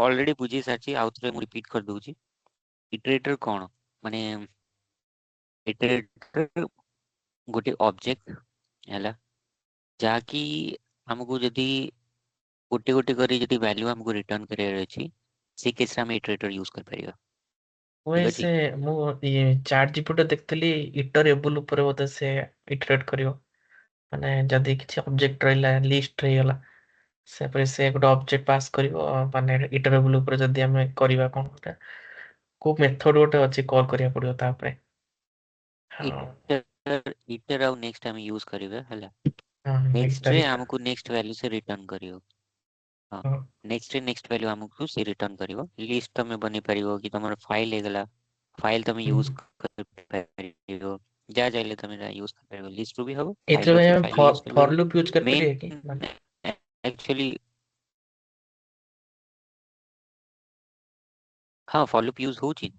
Already बुझी सारी आउ थे मु रिपीट कर दूची इटरेटर कौन माने इटरेटर गोटे ऑब्जेक्ट हैला जाकी हमको जदी गोटे गोटे करी जदी वैल्यू हमको रिटर्न करियर अछि से केस रे हम इटरेटर यूज कर परिबा मुझे ठीक से अछि मु ये चैट जीपीटी देखतली इटरेबल ऊपर बोधे से इटरेट करियो माने जदी किछि ऑब्जेक्ट रहला लिस्ट रहला से पर से गोटे ऑब्जेक्ट पास करियो माने इटरेबल ऊपर जदी हम करबा कोन को मेथड गोटे अछि कॉल करिया पड़ियो ता पे हां इटर आउ नेक्स्ट हम यूज करिबा हैला हां नेक्स्ट रे इटर हमको नेक्स्ट वैल्यू से रिटर्न करियो हाँ हां नेक्स्ट वैल्यू हमको से रिटर्न करियो लिस्ट तमे बनी परिबो कि तमर फाइल हेगला फाइल तमे यूज कर परिबो जा जाइले तमे यूज कर परिबो लिस्ट रू भी हबो एथरे फाइल भाई अछि हम फाइल यूज कर फॉर परिबो लूप यूज कर मेन परिए कि माने एक्चुअली हाँ फॉर लूप यूज होची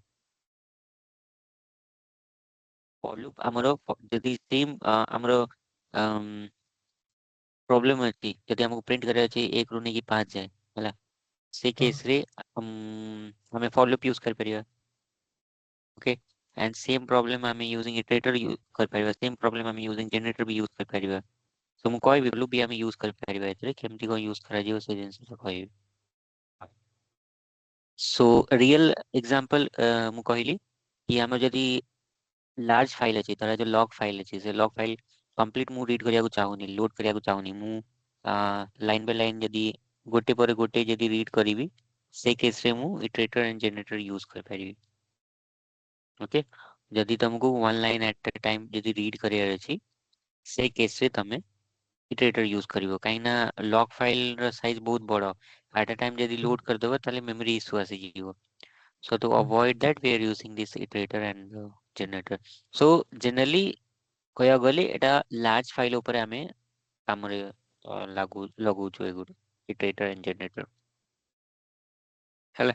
फॉर लूप हमरो जदी सेम हमरो प्रॉब्लम अछि जदी हमको प्रिंट करे अछि 1 रू नै कि 5 जाए हला से हां केस रे हमें फॉर लूप यूज कर परिबा ओके एंड सेम प्रॉब्लम आम यूजिंग इटरेटर कर परिबा सेम प्रॉब्लम आम यूजिंग जनरेटर भी यूज कर परिबा सो मु कोई भी लूप भी आम यूज कर परिबा एतरे केमती को यूज करा जिवो से जिंस से कहबी सो रियल एग्जांपल मु कहली कि हम जदी लार्ज फाइल अछि तारा जो लॉग फाइल अछि से लॉग फाइल कंप्लीट मु रीड करिया को चाहुनी लोड करिया को चाहुनी मु लाइन बाय लाइन जदी गोटे पर गोटे जदी रीड करिवि से केस रे मु इटरेटर एंड जनरेटर यूज कर परिबी ओके जदि तुमको one line at a time जदि रीड करियर अछि से केस रे तमे इटरेटर यूज करिवो काई ना लॉग फाइल रो साइज बहुत बड़ो एट अ टाइम जदि लोड कर देबो ताले मेमोरी इशू आसी जिवो so to avoid that we are using this iterator and generator so generally कहया गले एटा लार्ज फाइल ऊपर हमें हमरे लागू लगू छु एगुड इटरेटर एंड जनरेटर हैला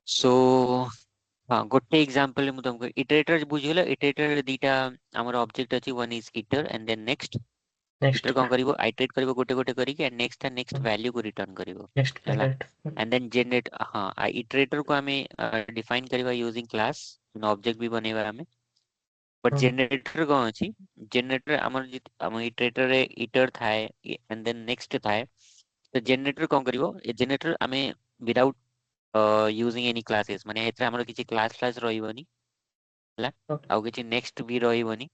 सो हाँ गोटे एग्जांपल मु तुमको इटरेटर बुझियला इटरेटर दीटा हमर ऑब्जेक्ट अछि one is iter and then next next iter कोन करिवो आइटरेट करिवो गोटे गोटे करी के नेक्स्ट एंड नेक्स्ट वैल्यू को रिटर्न करिवो नेक्स्ट हैला पैलेट एंड देन जनरेट हाँ इटरेटर को हमें डिफाइन करिवा यूजिंग क्लास ऑब्जेक्ट भी बनेवा हमें बट जनरेटर कोन अछि जनरेटर हमर इटरेटर रे इटर थाए एंड देन नेक्स्ट थाए तो जनरेटर कोन करिवो ए जनरेटर हमें विदाउट यूजिंग एनी क्लासेस माने एथरा हमर किछि क्लास रहिबोनी हला आउ किछि नेक्स्ट भी रहिबोनी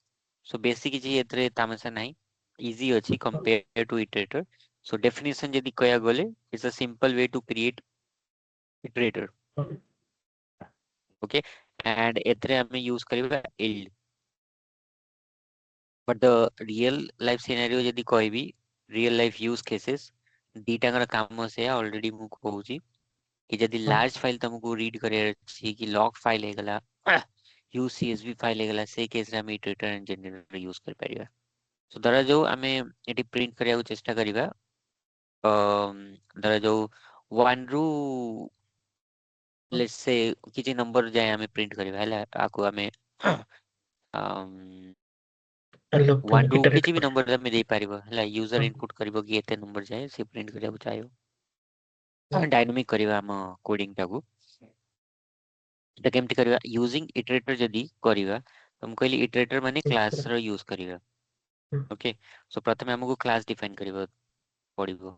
सो बेसिक किछि एथरे तामसा नाही इजी अछि compare to iterator so definition जदि कया गले it's a simple way to create iterator okay and एथरे हमें यूज करिबा yield but the real life scenario जदि कहबी real life use cases दीटांगर काम से ऑलरेडी मु कहूची कि जदि लार्ज फाइल तुमको रीड करे छी कि लॉग फाइल हेगला यूसीएसवी फाइल हेगला से केस रे हम इटरेटर एंड जनरेटर यूज कर परिबा सो धरा जो हमें एटी प्रिंट करिया चेष्टा करिबा धरा जो 1 रू लेट्स से किछि नंबर जाय हमें प्रिंट करिबा हला आको हमें लूप 1 रू इटरेट किछि भी कर नंबर हमें दे पारिबो हला यूजर इनपुट करिवो कि एते नंबर जाय से प्रिंट करिया चाहियो डायनामिक करिवा हम कोडिंग टाकू तो केमती करिवा यूजिंग इटरेटर जदि करिवा हम कहली इटरेटर माने क्लास रो यूज करिवा ओके सो प्रथमे हमको क्लास डिफाइन करिवा पड़िबो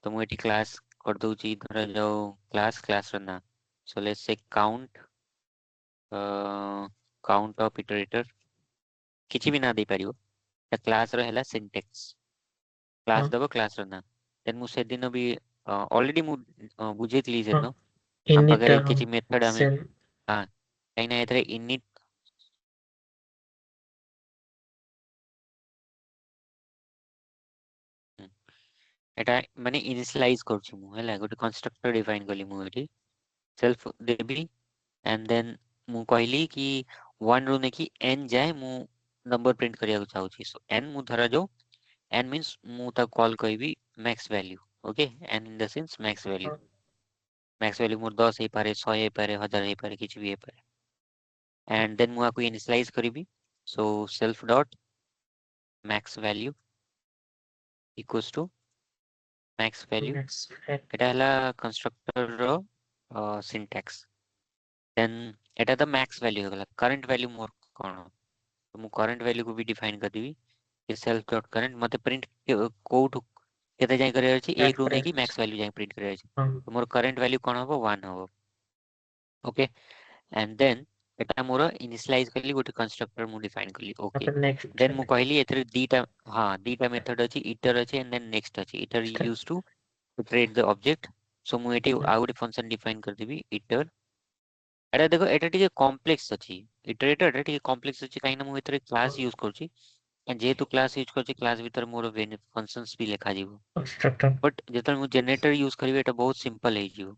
तो मु एटी क्लास कर दोची धरा जाओ क्लास रो ना so let's say count of iterator किछि भी ना दे पारिबो त क्लास रो हैला सिंटेक्स क्लास दबो क्लास रो ना देन मु से दिन भी ऑलरेडी मु बुझेतली से न हम इनिट पगरे किछि मेथड हमें सेल हाँ कहीं ना एथरे इनिट एटा माने इनिशियलाइज करछु मु हैला गोटे कंस्ट्रक्टर डिफाइन करली मु eighty self Devi and then मु कहली कि 1 रो ने कि n जाए मु नंबर प्रिंट करिया को चाहूची सो n मु धरा जो n मींस मु ता कॉल कहबी max value okay n in the sense max value मोर 10 हे पारे 100 हे पारे 1000 हे पारे किछि भी हे पारे एंड देन मु आको इनिशियलाइज करिबी so self dot max value equals to max value next fact, এটা ହେଲା constructor ର syntax then এটা ତ max value ହେଇଗଲା current value ମୋର କଣ ତ ମୁଁ current value को भी define କରିଦେବି कि self dot current मते print कोउठु केते जाय କରିବାର ଅଛି 1 ରୁ ନେଇକି max value ଯାय print କରିବାର ଅଛି ହଁ ତ ମୋର current value କଣ ହବ 1 ହବ okay and then Etah more initialise करली गोटे कंस्ट्रक्टर मु डिफाइन करली ओके ତାପରେ next देन मु कहली एथरे दीटा मेथड अछि इटर अछि एंड देन नेक्स्ट अछि iter used to iterate the object so मु एटी आ गोटे फंक्शन डिफाइन कर देबी इटर एटा देखो एटा टिके कॉम्प्लेक्स अछि इटरेटर एटा टिके कॉम्प्लेक्स अछि काहे ना मु एथरे क्लास यूज करछि एंड जेहेतु क्लास यूज करछि क्लास भीतर मोर फंक्शंस भी लिखा जीवो constructor बट जेतन मु जनरेटर यूज करबी एटा बहुत सिंपल हे जीवो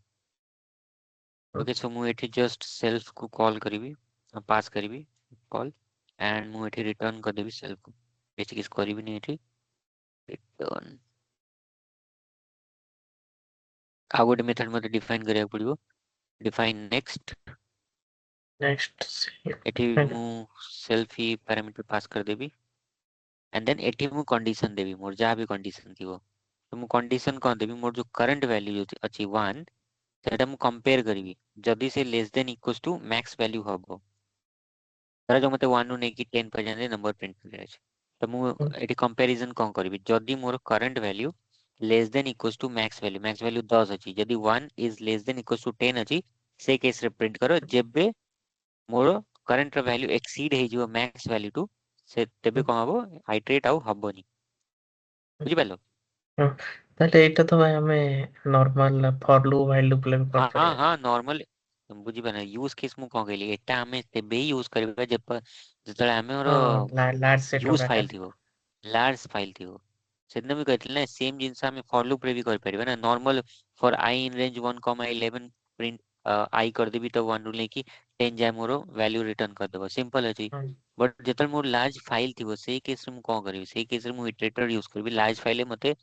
ओके सो मु एठी जस्ट सेल्फ को कॉल करिवि पास करिवि कॉल एंड मु एठी रिटर्न कर देबी सेल्फ को बेसिक इस करिवि नि एठी रिटर्न आ गोटे मेथड मते डिफाइन करिया पड़िबो डिफाइन नेक्स्ट next एठी मु सेल्फ ही पैरामीटर पास कर देबी एंड देन एठी मु कंडीशन देबी मोर जहा भी कंडीशन थिवो तो मु कंडीशन कोन देबी मोर जो करंट वैल्यू अछि 1 सेटा मु कंपेयर करिवि जदी से less than equals to max value हबो तारा जो मते 1 नु नै कि 10 पर्यंत नंबर प्रिंट करे छै तो मु एठी कंपैरिजन कोन करबी जदी मोर current value less than equals to max value 10 अछि जदी 1 is less than equals to 10 अछि से केस रे प्रिंट करो जेबे मोर करंट वैल्यू एक्सीड हे जिवो मैक्स वैल्यू टू से तेबे कोन हबो आइटरेट आउ हबोनी बुझि पालो ହଁ ତାହେଲେ ଏଇଟା ତ ଭାଇ ଆମେ ନର୍ମାଲ ଫର ଲୁପ୍ ହ୍ୱାଇଲ ଲୁପ୍ ରେ ବି हाँ हाँ କରିପାରିବା हाँ नॉर्मल बुझी पाना यूज केस मु कोन कहली एटा हमें तेबे ही यूज करबा जेतले हमर ହଁ large set of use data file थिवो लार्ज फाइल थिवो सेदिन भी कहथिले ना सेम जिंस हमें फॉर लूप रे भी कर परिबा ना normal for i in range 1 11 print i कर देबी तो 1 रू लेकी 10 जाय मोरो वैल्यू रिटर्न कर देबो सिंपल अछि ହଁ बट जेतल मोर लार्ज फाइल थिवो सेही केस रे मु कोन करबी सेही केस रे मु इटरेटर यूज करबी लार्ज फाइल मते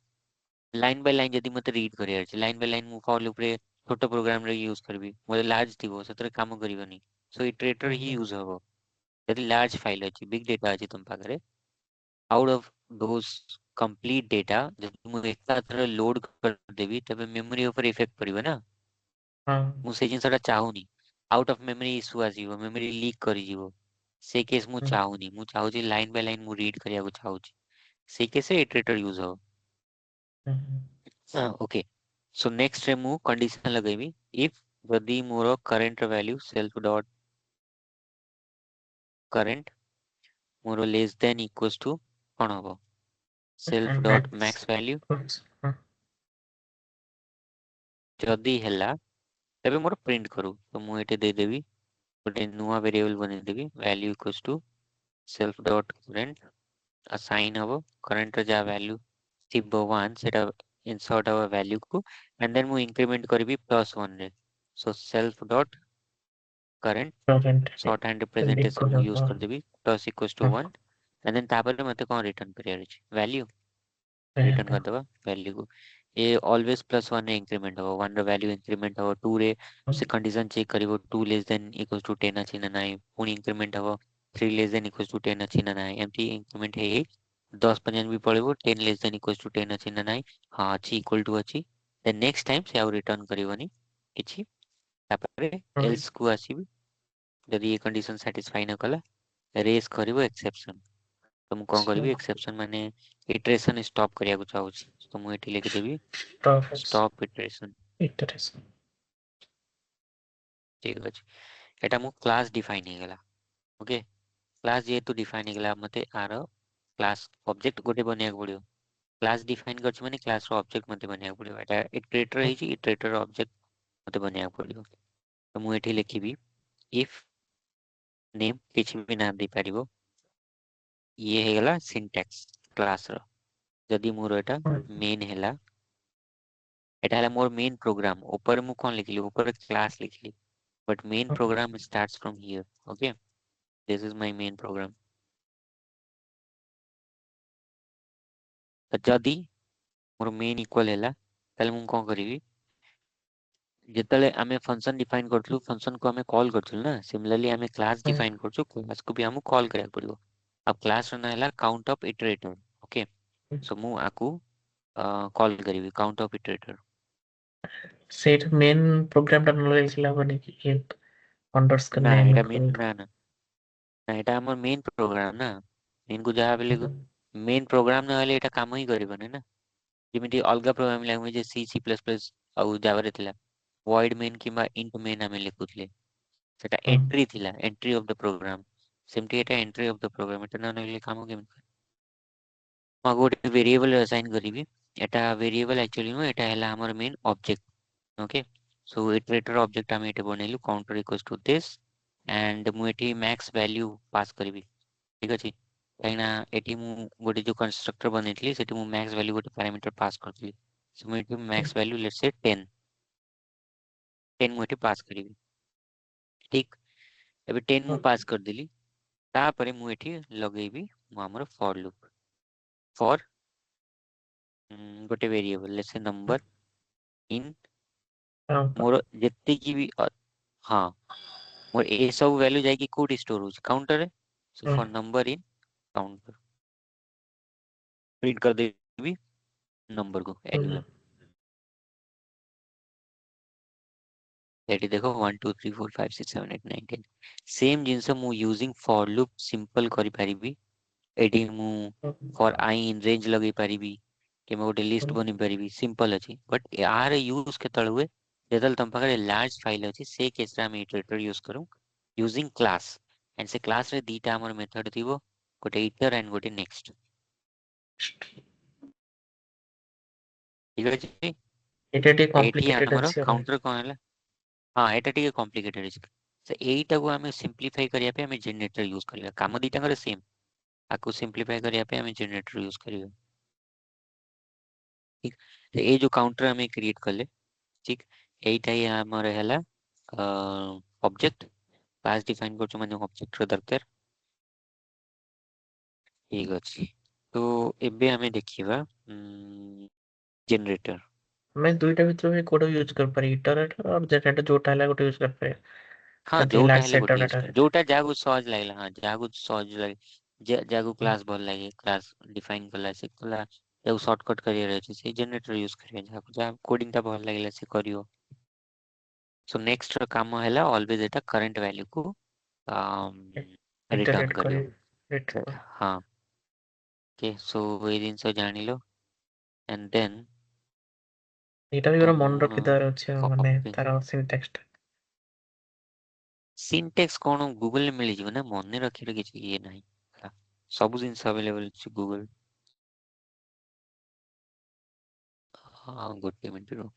लाइन बाय लाइन जदी मते रीड करियार छै लाइन बाय लाइन मु फॉर लूप रे छोटो प्रोग्राम रे यूज करबी मोर लार्ज थिवो सेतरे काम करिवनी सो इटरेटर ही यूज हबो यदि लार्ज फाइल अछि बिग डेटा अछि तुम पाखरे out of those complete data जब मु एकत्र लोड कर देबी तबे मेमोरी ऊपर इफेक्ट पड़िबो ना ହଁ मु से जिनसटा चाहुनी आउट ऑफ मेमोरी इशू आसीबो मेमोरी लीक करि जिवो से केस मु ହଁ चाहुनी मु चाहुची लाइन बाय लाइन मु रीड करिया को चाहुची से केस से इटरेटर यूज हो ହଁ ओके सो नेक्स्ट रे मु कंडीशन लगेबी इफ यदि मोर current value self dot current मोर लेस देन इक्वल्स टू कोन हबो self dot max max value ହଁ जदी हैला तबे मोर प्रिंट करू तो मु एटे दे देबी गोटे नुआ वेरिएबल बने देबी value equals to self dot current assign हबो करंट जा वैल्यू थिबो 1 सेटा इंसर्ट हबो वैल्यू को एंड देन मु इंक्रीमेंट करबी +1 रे सो self dot current current short hand equal representation मु यूज ହବ कर देबी प्लस इक्वल्स टू ହଁ 1 एंड देन तापर मते कोन रिटर्न करियर अछि वैल्यू रिटर्न ସେଇଟା कर दबा वैल्यू को ये ऑलवेज +1 रे इंक्रीमेंट हो 1 रो वैल्यू इंक्रीमेंट हो 2 रे ହଁ से कंडीशन चेक करिवो 2 लेस देन इक्वल्स टू 10 अछि ना नाही पुनी इंक्रीमेंट हो 3 लेस देन इक्वल्स टू 10 अछि ना नाही एमटी इंक्रीमेंट हे 10 पर्यंत भी पळिवो 10 लेस देन इक्वल्स टू 10 अछि ना नाही हां अछि इक्वल टू अछि देन नेक्स्ट टाइम से आउ रिटर्न करिवोनी किछि तापर ହଁ एल्स को आसीबी जदि ये कंडीशन सैटिस्फाई न कला रेस करिवो एक्सेप्शन तो मु कोन करबी एक्सेप्शन माने इटरेशन स्टॉप करिया को चाहूची तो मु एठी लिख देबी स्टॉप इटरेशन ଇଟରେସନ୍ ठीक अछि एटा मु क्लास डिफाइन हे गेला ओके क्लास जेहेतु डिफाइन हे गेला मते आरो क्लास ऑब्जेक्ट गोटे बनिया पड़ियो क्लास डिफाइन करछि माने क्लास रो ऑब्जेक्ट मते बनिया पड़ियो एटा इटरेटर हे छि इटरेटर ऑब्जेक्ट मते बनिया पड़ियो तो मु एठी लिखिबी इफ नेम किछि भी नाम दे परिबो ये हे गेला सिंटैक्स क्लास रो जदि मोर एटा मेन हेला एटा ହେଲା मोर मेन प्रोग्राम ऊपर मु कोन लिखली ऊपर क्लास लिखली but main program starts from here okay this is my main program तो जदि मोर मेन इक्वल हैला ताले मु कोन करिवि जेतले आमे फंक्शन डिफाइन करथलु फंक्शन को आमे कॉल करथलु ना सिमिलरली आमे क्लास डिफाइन करछु क्लास को भी हमु कॉल करया पड़िबो अब क्लास रो ना हैला count of iterator okay so मु आकु कॉल करी काउंट ऑफ इटरेटर। ସେଇଟା ମେନ୍ ପ୍ରୋଗ୍ରାମ ଟା ନ ଲେଖିଲେ ହବନି କି ଅଣ୍ଡରସ୍କୋର ନା ନେମ୍ ଏଟା ଇକ୍ୱାଲ ଟୁ। ନା ଏଟା ଆମର मेन प्रोग्राम ନା। मेन को ଯାହା ବି मेन प्रोग्राम न हेले एटा काम ही करबने ना। जेमिति अलगा programming language C C plus plus आउ जावा रे थिला void main किबा int main आमे लिखुतले सेटा एंट्री थिला entry of the programme. सेमति Etah entry of the programme एटा न हेले काम केम म गोटे वेरिएबल असाइन करिवि। एटा वेरिएबल एक्चुअली नो एटा हैला हमर मेन object. Okay so iterator object आमे एटे बनेलु counter equals to this and मु एटी मैक्स वैल्यू पास करिवि। ठीक अछि काइना एटी मु गोटे जो कंस्ट्रक्टर बनेथली सेटी मु मैक्स वैल्यू गोटे पैरामीटर पास करथली। सो मु एटी मैक्स वैल्यू लेट्स से 10 मु एटी पास करिवि। ठीक एबे 10 मु पास कर देली तापरे मु एटी लगेबी मु हमर फॉर लूप फॉर गोटे variable let's say number in मोर जेत्ती की भी हाँ मोर ए सब वैल्यू जाई कि कोड स्टोर हो काउंटर रे। So for number in counter print कर देबी नंबर को एनीवेयर। एटी देखो 1 2 3 4 5 6 7 8 9 10 सेम जिंस मु यूजिंग फॉर लूप सिंपल करि परिबी। एटी मु फॉर आई इन रेंज लगे परिबी कि मैं गोटे लिस्ट बनी परिबी सिंपल अछि। बट यार यूज केतल हुए जेतल तम पाखरे लार्ज फाइल अछि से केस रे हम इटरेटर यूज करू यूजिंग क्लास एंड से क्लास रे दीटा हमर मेथड थिबो गोटे इटर एंड गोटे नेक्स्ट। ठीक अछि এটা ଟିକେ एठी କମ୍ପ୍ଲିକେଟେଡ୍ हमर ଅଛି ଆଉ। काउंटर कोन हला। हाँ एटा टिके कॉम्प्लिकेटेड अछि से एईटा को हमें सिंपलीफाई करिया पे हमें जनरेटर यूज करिया काम दीटा करे सेम आकु सिंपलीफाई करिया पे हमें जनरेटर यूज करिया। ठीक तो ए जो काउंटर हमें क्रिएट करले ठीक एईटा ही हमर हला ऑब्जेक्ट क्लास डिफाइन करछु माने ऑब्जेक्ट रो दरकार। ठीक अछि तो एबे हमें देखिबा जनरेटर। ଆମେ ଦୁଇଟା ଭିତରୁ ବି କୋଉଟା ୟୁଜ କରିପାରିବା ଇଟରେଟର ଆଉ ଜେନେରେଟର ଯୋଉଟା ହେଲା ଗୋଟେ ୟୁଜ କରିପାରିବା हाँ ଯଦି जोटा ଲାର୍ଜ हेले ସେଟ୍ गोटे यूज ଡାଟା। कर जोटा जागु सहज लागला। हाँ जागु सहज लागे जागु क्लास भल लागे क्लास डिफाइन कला से कला जागु शॉर्टकट करियर अछि से जनरेटर यूज करिया जागु जा कोडिंग ता भल लागला से करियो। सो नेक्स्ट काम हैला ऑलवेज एटा करंट वैल्यू को रिटर्न ଇଟରେଟ୍ करियो। କରି ରିଟର୍ନ हाँ ओके सो ए जिनस जानिलो एंड देन ଏଇଟା ବି ଗୋଟେ तम ମନେ ରଖିଦେବାର ଅଛି ଆଉ ମାନେ कॉपी ତାର ସିନଟେକ୍ସ ଟା। सिंटेक्स कोन गूगल में मिल जिवो ना मने रखिर किछि ये नाही सब जिनस अवेलेबल अछि गूगल। हाँ गोटे मिनट रो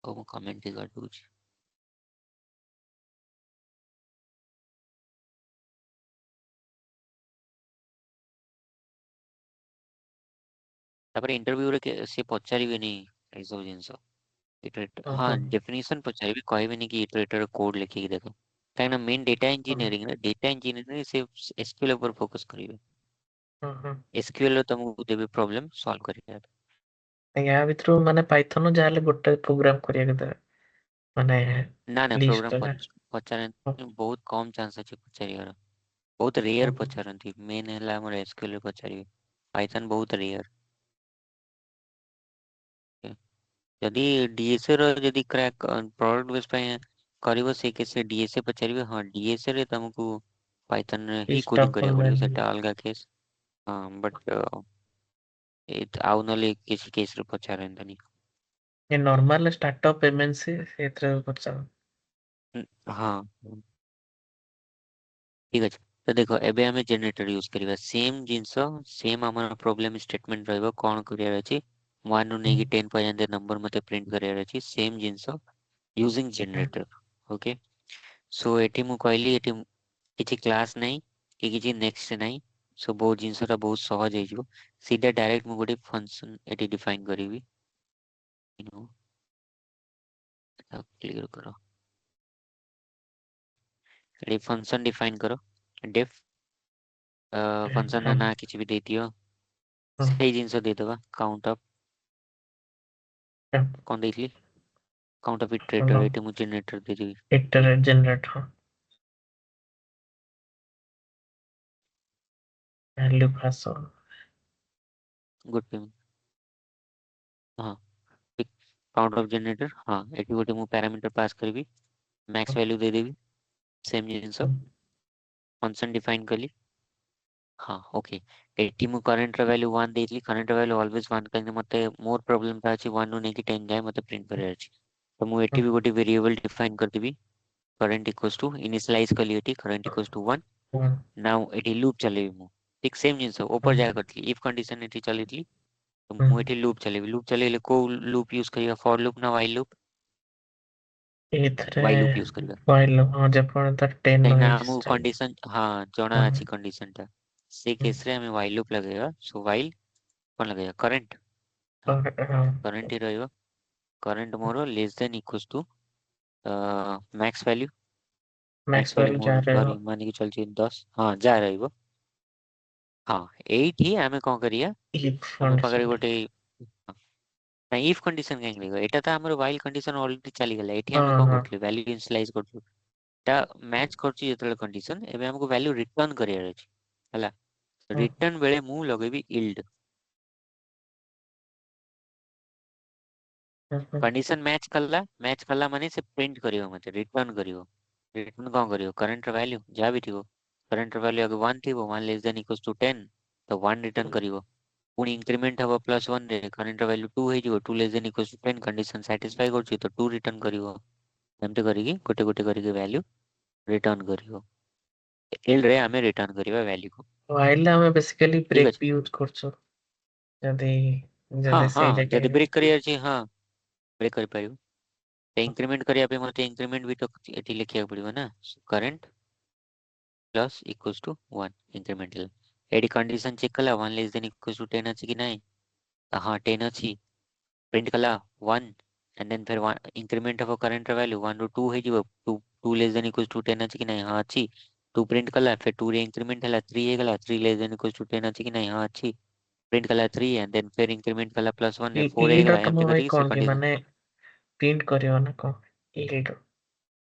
ओ कमेंट ही कर दूची। तापर इंटरव्यू रे से पचारिबेनी ए सब जिंस इटरेट हाँ ଓହୋ डेफिनेशन पचारिबे कहबेनी कि इटरेटर कोड लिखि देखो काहे ना मेन डेटा इंजीनियरिंग ना डेटा इंजीनियरिंग से एसक्यूएल ऊपर फोकस करिवे। ହଁ ହଁ। एसक्यूएल रो तुमको देबे प्रॉब्लम सॉल्व करिवे। ୟା ଭିତରୁ ମାନେ ପାଇଥନ ଯାହା ହେଲେ ଗୋଟେ ପ୍ରୋଗ୍राम କରିବାକୁ ଦେବେ ମାନେ ना ना ଲିଷ୍ଟ प्रोग्राम ହେଲା। पचारन बहुत कम चांस अछि पचारिବାର बहुत रेयर ଓହୋ पचारंती मेन हैला हमर एसक्यूएल रे पचारिवे पाइथन बहुत रेयर। यदि डीएसए रो यदि क्रैक प्रोडक्ट बेस पे करिवो से केसे डीएसए पचारिवे। हाँ डीएसए रे तुमको पाइथन ही कोडिंग स्टफ करिया पड़िबो ऑनलाइन सेटा अलगा केस। हाँ बट ए आउ नले किसी केस रे पचारंतनी। ये नॉर्मल स्टार्टअप एमएनसी एथरे पचार। हाँ ठीक अछि तो देखो एबे हमें जनरेटर यूज करिवा सेम जिंस सेम हमर प्रॉब्लम स्टेटमेंट रहइबो कोन करियर अछि 1 नु नेकी 10 पर्यंत नंबर मते प्रिंट करियर अछि सेम जिंस यूजिंग जनरेटर। ओके सो एटी मु कहली एटी किछि क्लास नहीं कि किछि नेक्स्ट नहीं सो बहुत जिंसटा बहुत सहज हे जिवो सीधा डायरेक्ट मु गोटे फंक्शन एटी डिफाइन करिवि यू नो क्लियर करो एटी फंक्शन डिफाइन करो डिफ फंक्शन ना ना किछि भी दे दियो सेही जिंस दे दबा काउंट अप कोन देखली काउंट अप इटरेटर एटी मु जनरेटर दे देबी। इटरेट जनरेट हाँ वैल्यू पास गुड पे हाँ काउंट ऑफ जनरेटर हाँ एटी गोटे मु पैरामीटर पास करी मैक्स वैल्यू दे देवी सेम जिनस फंक्शन डिफाइन कली हाँ ओके एटी मु करंट वैल्यू 1 देली करंट वैल्यू ऑलवेज 1 कहीं मते मोर प्रॉब्लम था अछि 1 नु नेकी 10 जाए मते प्रिंट करे अछि तो मु एटी भी गोटे वेरिएबल डिफाइन कर देबी करंट इक्वल्स टू इनिशियलाइज कली एटी करंट इक्वल्स टू 1 नाउ एटी लूप चलेबी मु ठीक सेम जिनस ऊपर जाय करथली इफ कंडीशन एटी चलीथली तो मु एटी लूप चलेबी को लूप यूज करिया फॉर लूप ना व्हाइल लूप एथरे व्हाइल लूप यूज करिया व्हाइल हाँ जेपर्यंत 10 कहीं न ना ହେଇଛି हमू start कंडीशन हाँ जଣା हाँ अछि कंडीशन टा से केस रे हमें व्हाइल लूप लगेगा सो व्हाइल कौन लगेगा करंट हाँ करंट ही रहेगा करंट मोर less than equals to max max value value जा मोर रहे हो धरी मानि कि चलछि 10 हाँ जा रहइबो हाँ एठी हमें कोन करिया if हम पाखरे condition गोटे नहीं इफ कंडीशन काहे लगेगा एटा त हमर व्हाइल कंडीशन ऑलरेडी चली गेला एठी हमें हाँ कोन हाँ करथले वैल्यू इनिशियलाइज करथले ता मैच करछि जेतले कंडीशन एबे हमको वैल्यू रिटर्न करियर अछि हला हाँ रिटर्न बेले मु लगेबी यील्ड हाँ कंडीशन मैच कला माने से प्रिंट करियो मते रिटर्न कोन करियो करंट वैल्यू जा भी थिबो करंट वैल्यू अगर 1 थिबो 1 लेस देन इक्वल्स टू 10 तो 1 रिटर्न करियो पुणी इंक्रीमेंट हबो +1 रे करंट वैल्यू 2 हे जिवो 2 less than equals to 10 condition satisfy करछि तो 2 रिटर्न करियो एमते करिकी गोटे गोटे करिके वैल्यू रिटर्न करियो एल रे हमें रिटर्न करिवा वैल्यू को while ଆମେ basically ठीक break अछि ବି यूज करଛୁ ଯଦି हाँ ଯଦି ସେଇ हाँ जदि ଜାଗାରେ ब्रेक करियर अछि हाँ ब्रेक कर पाइबो तो इंक्रीमेंट करिया पे मते इंक्रीमेंट भी तो एठी लिखिया पड़िबो ना current plus equals to 1 incremental एडी कंडीशन चेक कला 1 लेस देन इक्वल्स टू 10 अछि कि नहीं हाँ 10 अछि प्रिंट कला 1 एंड देन फिर 1 इंक्रीमेंट ऑफ करंट वैल्यू 1 रो 2 हे जिवो 2 2 लेस देन इक्वल्स टू 10 अछि कि नहीं हाँ अछि 2 प्रिंट कला फिर 2 रे इंक्रीमेंट हला 3 हे गला 3 लेस देन इक्वल्स टू 10 अछि कि नहीं हाँ अछि प्रिंट कला 3 एंड देन फिर इंक्रीमेंट कला +1 रे 4 हे yield ର गला ତମ एमटी ଭାଇ करी से କଣ କି कंडीशन ମାନେ ପ୍ରିଣ୍ଟ କରିବ ନା କଣ yield ର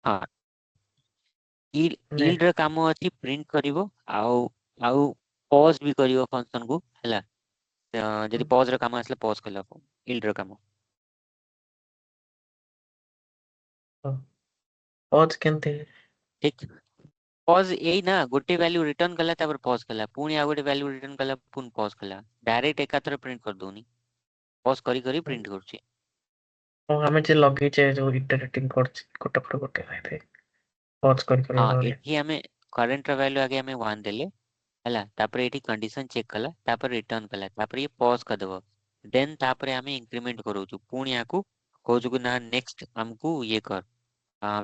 हाँ ମାନେ yield ର କାମ ଅଛି ପ୍ରିंट କରିବ ଆଉ ଆଉ ପଜ ବି କରିବ ଫଙ୍କସନ କୁ ହେଲା ଯଦି ପଜ ର କାମ ଆସିଲା ପଜ କଲା yield ର କାମ pause କେମିତି ठीक पॉज यही ना गोटे वैल्यू रिटर्न कला तापर पॉज कला पुणी आ गोटे वैल्यू रिटर्न कला पुणी पॉज कला डायरेक्ट एकाथरे प्रिंट कर दोनी पॉज करी करी प्रिंट करछि ଆମେ ଯେ ଲଗେଇଛେ ଯୋଉ ଇଟରେଟିଂ କରୁଛି ଗୋଟେ ପରେ ଗୋଟେ ଭାଇ pause କରି କରି हाँ ରହିଲେ एठी हमें करंट वैल्यू आगे हमें 1 देले हला तापर एठी कंडीशन चेक कला तापर रिटर्न कला तापर ये पॉज कर देबो देन तापर हमें इंक्रीमेंट करूछु पुणी आकू कहूछु कि ना नेक्स्ट हमको ये कर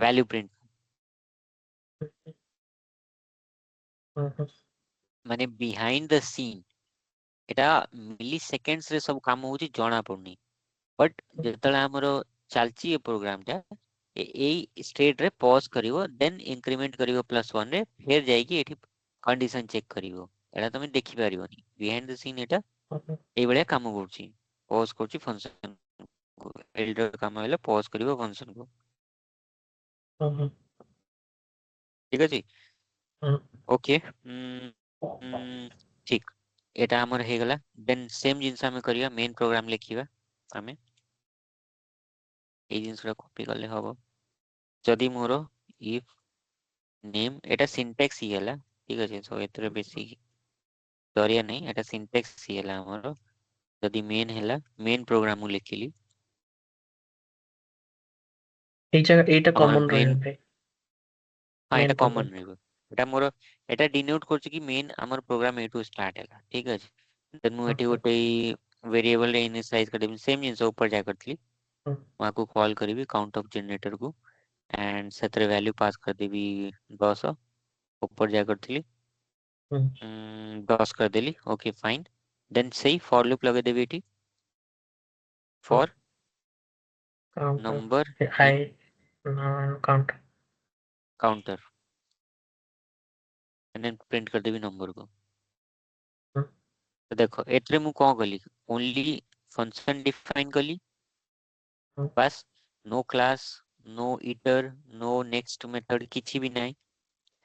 वैल्यू प्रिंट माने behind the scene Etah milli seconds रे सब काम होची जଣା पड़नी बट जेतले हमरो चालची ए प्रोग्राम टा एई स्टेट रे पॉज करिवो देन इंक्रीमेंट करिवो +1 रे फिर जाईकी एठी कंडीशन चेक करिवो एटा तमे देखि पारिबोनी बिहाइंड द सीन एटा एई बळे काम करची पॉज करची फंक्शन को एल्डर काम हेले पॉज करिवो फंक्शन को ठीक अछि ओके ठीक एटा हमर हे गला देन सेम जिंस हमें करिया मेन प्रोग्राम लिखिबा हमें এই জিনিসটা কপি করলে হবো যদি মোর ইফ নেম এটা সিনট্যাক্স হি ହେଲା ঠিক আছে সো এতরে বেশি দরিয়া নাই এটা সিনট্যাক্স হি ହେଲା ଆମର ଯଦି মেন ହେଲା মেন ପ୍ରୋଗ୍ରାମ ମୁଁ ଲେଖିଲି ଏଇ ଜାଗା ଏଇଟା ଆମର କମନ ମେନ୍ ରହିବ ଭାଇ ହଁ ମେନ୍ এটা ପ୍ରୋଗ୍ରାମ କମନ ରହିବ এটা ମୋର এটা ଡିନୋଟ କରୁଛି କି মেন ଆମର ପ୍ରୋଗ୍ରାମ ଏଠୁ ଷ୍ଟାର୍ଟ ହେଲା ଠିକ ଅଛି ଦେନ୍ ମୁଁ ଏଠି ଗୋଟେ ଭେରିଏବଲ ରେ ଇନିशियलाइज କରିବି ସେମ ଜିନିଷ ଉପରେ ଯା କରିଥିଲି ମୁଁ ଆକୁ କଲ୍ କରିବି କାଉଣ୍ଟ ଅଫ जनरेटर को एंड ସେଥିରେ ଭ୍ୟାଲ୍ୟୁ ପାସ୍ କରିଦେବି 10 ऊपर जा करଥିଲି 10 କରିଦେଲି ओके फाइन देन ସେଇ फॉर लूप ଲଗେଇଦେବି ଏଠି फॉर नंबर काउंटर इन हाई count counter and then print करदेବି नंबर को तो देखो एथरे मु कौन कली ओनली फंक्शन डिफाइन कली बस no class no iter no next method किछि भी नाही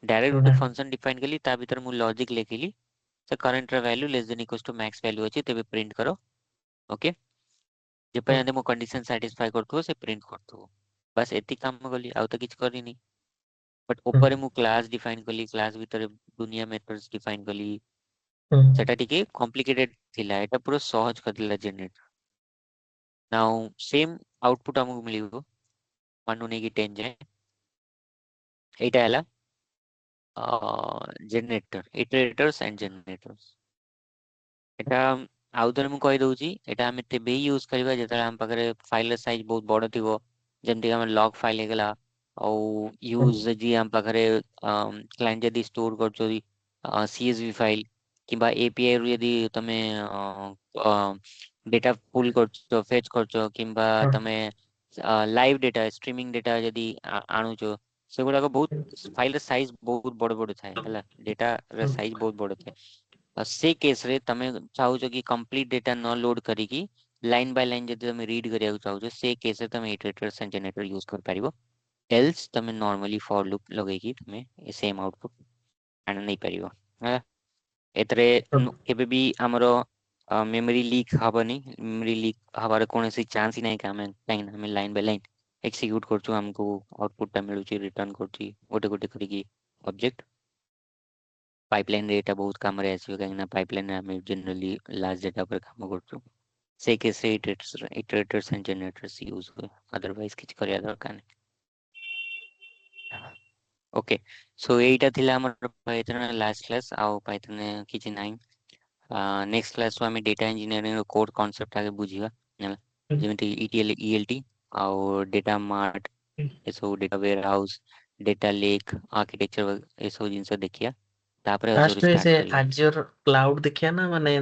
डायरेक्ट गोटे फंक्शन डिफाइन कली ता भीतर मु लॉजिक लिखिली से करंट रा value less than equals to max value अछि तेबे प्रिंट करो ओके ଯେପର୍ଯ୍ୟନ୍ତ ମୋ କଣ୍ଡିସନ ସାଟିସ୍ଫାଏ କରୁଥିବ ସେ ପ୍ରିଣ୍ଟ କରୁଥିବ। ବାସ୍ ଏତିକି କାମ କଲି, ଆଉ ତ କିଛି କରିନି। ବଟ୍ ଉପରେ ମୁଁ କ୍ଲାସ୍ ଡିଫାଇନ୍ କଲି, କ୍ଲାସ୍ ଭିତରେ ଦୁନିଆ ମେଥଡ୍ସ ଡିଫାଇନ୍ କଲି। ସେଟା ଟିକେ କମ୍ପ୍ଲିକେଟେଡ ଥିଲା, ଏଟା ପୁରା ସହଜ କରିଦେଲା ଜେନେରେଟର। ନାଉ ସେମ୍ ଆଉଟପୁଟ୍ ଆମକୁ ମିଳିବ 1 ରୁ ନେଇକି 10 ଯାଏ। ଏଇଟା ହେଲା ଜେନେରେଟର, ଇଟରେଟର୍ସ ଆଣ୍ଡ ଜେନେରେଟର୍ସ। ଏଟା ଆଉ ଥରେ ମୁଁ କହିଦଉଛି, ଏଟା ଆମେ ତେବେ ହିଁ ୟୁଜ କରିବା ଯେତେବେଳେ ଆମ ପାଖରେ ଫାଇଲ ସାଇଜ ବହୁତ ବଡ ଥିବ, ଯେମିତି ଆମର ଲଗ୍ ଫାଇଲ ହେଇଗଲା, ଆଉ ୟୁଜ ଯଦି ଆମ ପାଖରେ କ୍ଲାଇଣ୍ଟ ଯଦି ଷ୍ଟୋର କରୁଛନ୍ତି CSV ଫାଇଲ, କିମ୍ବା API ରୁ ଯଦି ତମେ ଡେଟା ପୁଲ୍ କରୁଛ, ଫେଚ୍ କରୁଛ, କିମ୍ବା ତମେ ଲାଇଭ ଡେଟା ଷ୍ଟ୍ରିମିଂ ଡେଟା ଯଦି ଆଣୁଛ, ସେଗୁଡାକ ବହୁତ ଫାଇଲର ସାଇଜ ବହୁତ ବଡ ବଡ ଥାଏ ହେଲା, ଡେଟାର ସାଇଜ ବହୁତ ବଡ ଥାଏ। ଆଉ ସେ କେସରେ ତମେ ଚାହୁଁଛ କି କମ୍ପ୍ଲିଟ ଡେଟା ନ ଲୋଡ କରିକି ଲାଇନ ବାଇ ଲାଇନ ଯଦି ତମେ ରିଡ୍ କରିବାକୁ ଚାହୁଁଛ, ସେ କେସରେ ତମେ ଇଟରେଟର୍ସ ଆଣ୍ଡ ଜେନେରେଟର ୟୁଜ କରିପାରିବ। ଏଲ୍ସ ତମେ ନର୍ମାଲି ଫର ଲୁପ୍ ଲଗେଇକି ତମେ ସେମ୍ ଆଉଟପୁଟ୍ ନେଇପାରିବ ହେଲା। ଏଥିରେ କେବେ ବି ଆମର मेमोरी लीक हबनी। मेमोरी लीक हबार कौन चांस ही नहीं कि आम लाइन बाय लाइन एक्सिक्यूट करछु, हमको आउटपुट मिलूची रिटर्न करछि गोटे गोटे करिकी ऑब्जेक्ट। पाइपलाइन रे एटा बहुत काम रे आसीबो, काहे ना पाइपलाइन रे हम जनरली लार्ज डेटा पर काम करछु। से केस रे इटरेटर्स एंड जनरेटर्स यूज हुए, अदरवाइज किछ करिया दरकार नहीं। ओके, सो एटा थिला हमर पाइथन लास्ट क्लास, आउ पाइथन किछ नाही। नेक्स्ट क्लास आम डेटा इंजीनियरिंग कोड कॉन्सेप्ट आगे बुझा, जमी ETL ELT आउ डेटा मार्ट, एसबू data warehouse, data lake architecture, एसबू जिन देखिया, तापर फास्ट आजोर से स्टार्ट करिया। आजियोर क्लाउड देखिया ना, माने